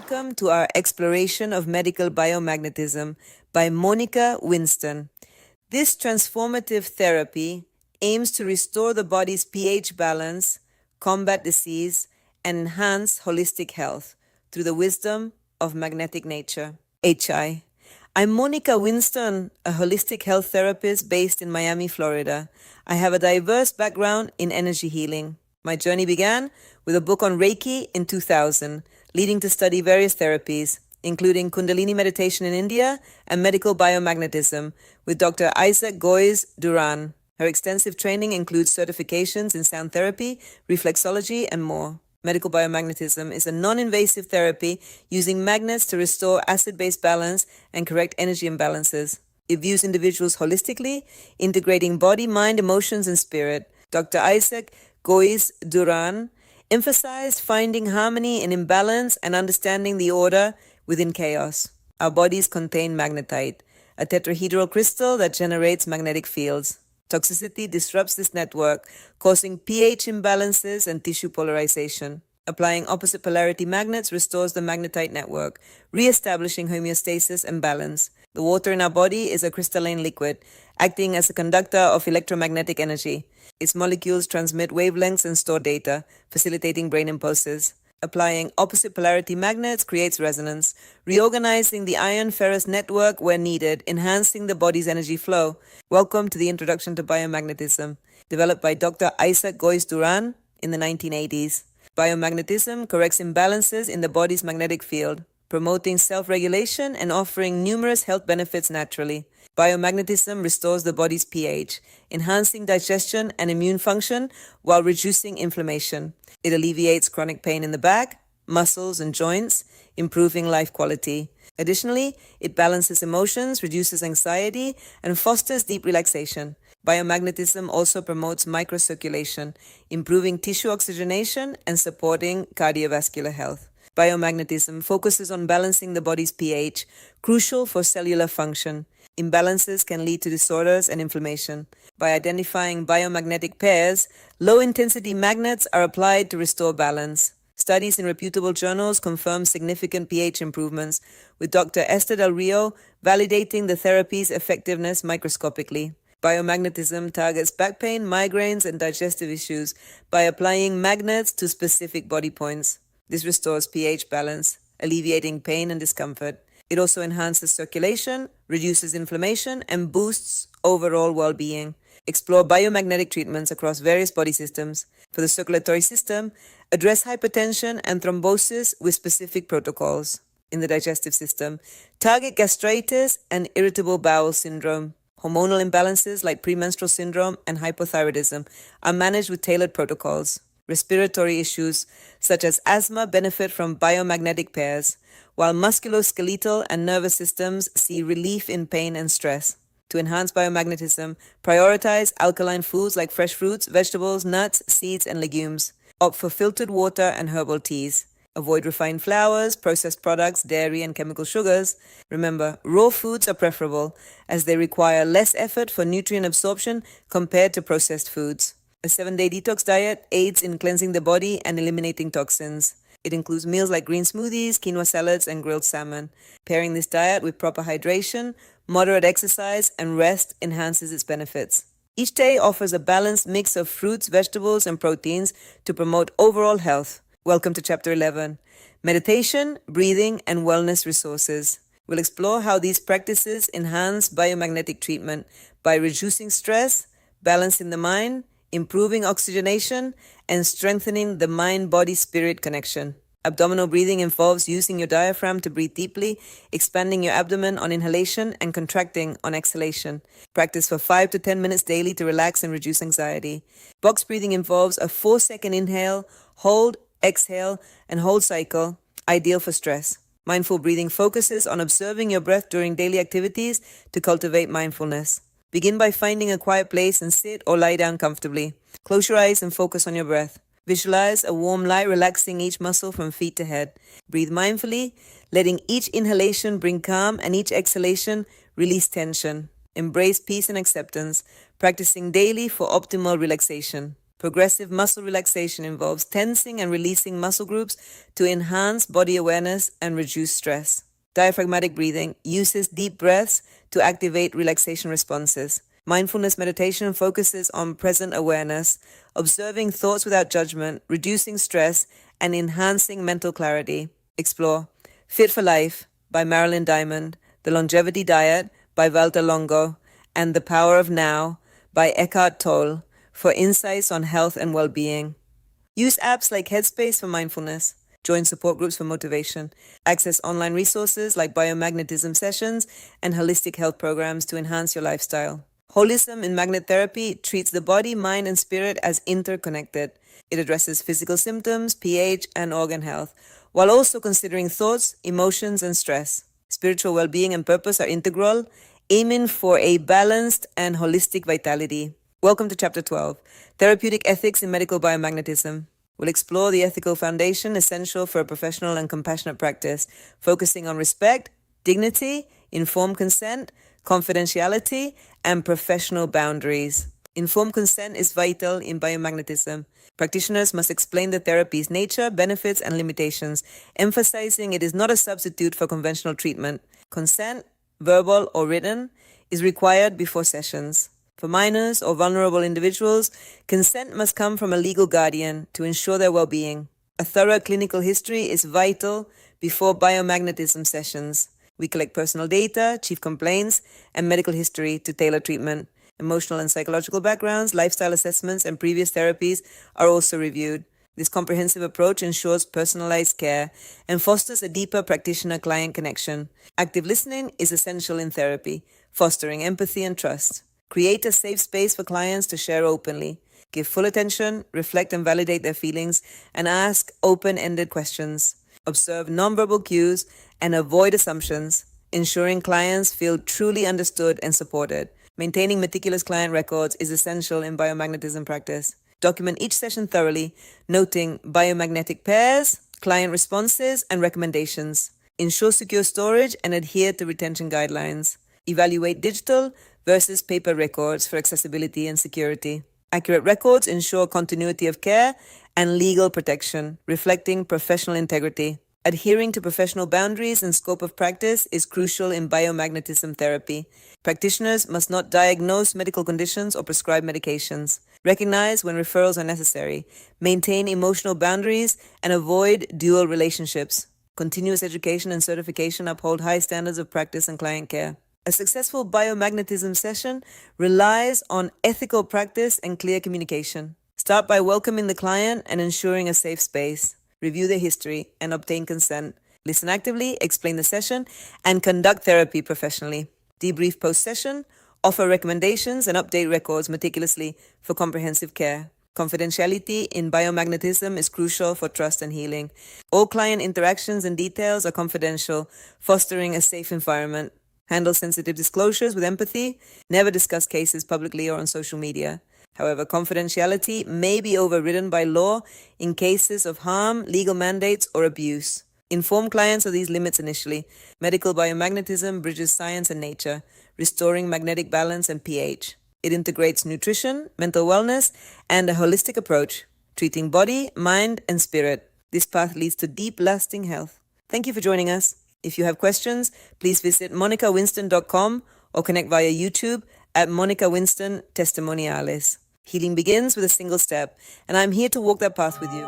welcome to our exploration of medical biomagnetism by Monica Winston. This transformative therapy aims to restore the body's pH balance, combat disease, and enhance holistic health through the wisdom of magnetic nature. HI. I'm Monica Winston, a holistic health therapist based in Miami, Florida. I have a diverse background in energy healing. My journey began with a book on Reiki in 2000, leading to study various therapies, including Kundalini meditation in India and medical biomagnetism with Dr. Goiz Durán. Her extensive training includes certifications in sound therapy, reflexology, and more. Medical biomagnetism is a non-invasive therapy using magnets to restore acid-base balance and correct energy imbalances. It views individuals holistically, integrating body, mind, emotions, and spirit. Dr. Goiz Durán emphasized finding harmony in imbalance and understanding the order within chaos. Our bodies contain magnetite, a tetrahedral crystal that generates magnetic fields. Toxicity disrupts this network, causing pH imbalances and tissue polarization. Applying opposite polarity magnets restores the magnetite network, re-establishing homeostasis and balance. The water in our body is a crystalline liquid, acting as a conductor of electromagnetic energy. Its molecules transmit wavelengths and store data, facilitating brain impulses. Applying opposite polarity magnets creates resonance, reorganizing the iron-ferrous network where needed, enhancing the body's energy flow. Welcome to the Introduction to Biomagnetism, developed by Dr. Goiz Durán in the 1980s. Biomagnetism corrects imbalances in the body's magnetic field, promoting self-regulation and offering numerous health benefits naturally. Biomagnetism restores the body's pH, enhancing digestion and immune function while reducing inflammation. It alleviates chronic pain in the back, muscles, and joints, improving life quality. Additionally, it balances emotions, reduces anxiety, and fosters deep relaxation. Biomagnetism also promotes microcirculation, improving tissue oxygenation and supporting cardiovascular health. Biomagnetism focuses on balancing the body's pH, crucial for cellular function. Imbalances can lead to disorders and inflammation. By identifying biomagnetic pairs, low-intensity magnets are applied to restore balance. Studies in reputable journals confirm significant pH improvements, with Dr. Esther Del Rio validating the therapy's effectiveness microscopically. Biomagnetism targets back pain, migraines, and digestive issues by applying magnets to specific body points. This restores pH balance, alleviating pain and discomfort. It also enhances circulation, reduces inflammation, and boosts overall well-being. Explore biomagnetic treatments across various body systems. For the circulatory system, address hypertension and thrombosis with specific protocols. In the digestive system, target gastritis and irritable bowel syndrome. Hormonal imbalances like premenstrual syndrome and hypothyroidism are managed with tailored protocols. Respiratory issues such as asthma benefit from biomagnetic pairs, while musculoskeletal and nervous systems see relief in pain and stress. To enhance biomagnetism, prioritize alkaline foods like fresh fruits, vegetables, nuts, seeds, and legumes. Opt for filtered water and herbal teas. Avoid refined flours, processed products, dairy, and chemical sugars. Remember, raw foods are preferable as they require less effort for nutrient absorption compared to processed foods. A 7-day detox diet aids in cleansing the body and eliminating toxins. It includes meals like green smoothies, quinoa salads, and grilled salmon. Pairing this diet with proper hydration, moderate exercise, and rest enhances its benefits. Each day offers a balanced mix of fruits, vegetables, and proteins to promote overall health. Welcome to Chapter 11, Meditation, Breathing, and Wellness Resources. We'll explore how these practices enhance biomagnetic treatment by reducing stress, balancing the mind, improving oxygenation, and strengthening the mind-body-spirit connection. Abdominal breathing involves using your diaphragm to breathe deeply, expanding your abdomen on inhalation and contracting on exhalation. Practice for 5 to 10 minutes daily to relax and reduce anxiety. Box breathing involves a 4-second inhale, hold, exhale, and hold cycle, ideal for stress. Mindful breathing focuses on observing your breath during daily activities to cultivate mindfulness. Begin by finding a quiet place and sit or lie down comfortably. Close your eyes and focus on your breath. Visualize a warm light relaxing each muscle from feet to head. Breathe mindfully, letting each inhalation bring calm and each exhalation release tension. Embrace peace and acceptance, practicing daily for optimal relaxation. Progressive muscle relaxation involves tensing and releasing muscle groups to enhance body awareness and reduce stress. Diaphragmatic breathing uses deep breaths to activate relaxation responses. Mindfulness meditation focuses on present awareness, observing thoughts without judgment, reducing stress, and enhancing mental clarity. Explore Fit for Life by Marilyn Diamond, The Longevity Diet by Walter Longo, and The Power of Now by Eckhart Tolle for insights on health and well-being. Use apps like Headspace for mindfulness. Join support groups for motivation. Access online resources like biomagnetism sessions and holistic health programs to enhance your lifestyle. Holism in magnet therapy treats the body, mind, and spirit as interconnected. It addresses physical symptoms, pH, and organ health, while also considering thoughts, emotions, and stress. Spiritual well-being and purpose are integral, aiming for a balanced and holistic vitality. Welcome to Chapter 12, Therapeutic Ethics in Medical Biomagnetism. We'll explore the ethical foundation essential for a professional and compassionate practice, focusing on respect, dignity, informed consent, confidentiality, and professional boundaries. Informed consent is vital in biomagnetism. Practitioners must explain the therapy's nature, benefits, and limitations, emphasizing it is not a substitute for conventional treatment. Consent, verbal or written, is required before sessions. For minors or vulnerable individuals, consent must come from a legal guardian to ensure their well-being. A thorough clinical history is vital before biomagnetism sessions. We collect personal data, chief complaints, and medical history to tailor treatment. Emotional and psychological backgrounds, lifestyle assessments, and previous therapies are also reviewed. This comprehensive approach ensures personalized care and fosters a deeper practitioner-client connection. Active listening is essential in therapy, fostering empathy and trust. Create a safe space for clients to share openly. Give full attention, reflect and validate their feelings, and ask open-ended questions. Observe nonverbal cues and avoid assumptions, ensuring clients feel truly understood and supported. Maintaining meticulous client records is essential in biomagnetism practice. Document each session thoroughly, noting biomagnetic pairs, client responses, and recommendations. Ensure secure storage and adhere to retention guidelines. Evaluate digital versus paper records for accessibility and security. Accurate records ensure continuity of care and legal protection, reflecting professional integrity. Adhering to professional boundaries and scope of practice is crucial in biomagnetism therapy. Practitioners must not diagnose medical conditions or prescribe medications. Recognize when referrals are necessary. Maintain emotional boundaries and avoid dual relationships. Continuous education and certification uphold high standards of practice and client care. A successful biomagnetism session relies on ethical practice and clear communication. Start by welcoming the client and ensuring a safe space. Review their history and obtain consent. Listen actively, explain the session, and conduct therapy professionally. Debrief post-session, offer recommendations, and update records meticulously for comprehensive care. Confidentiality in biomagnetism is crucial for trust and healing. All client interactions and details are confidential, fostering a safe environment. Handle sensitive disclosures with empathy. Never discuss cases publicly or on social media. However, confidentiality may be overridden by law in cases of harm, legal mandates, or abuse. Inform clients of these limits initially. Medical biomagnetism bridges science and nature, restoring magnetic balance and pH. It integrates nutrition, mental wellness, and a holistic approach, treating body, mind, and spirit. This path leads to deep, lasting health. Thank you for joining us. If you have questions, please visit monicawinston.com or connect via YouTube at Monica Winston Testimoniales. Healing begins with a single step, and I'm here to walk that path with you.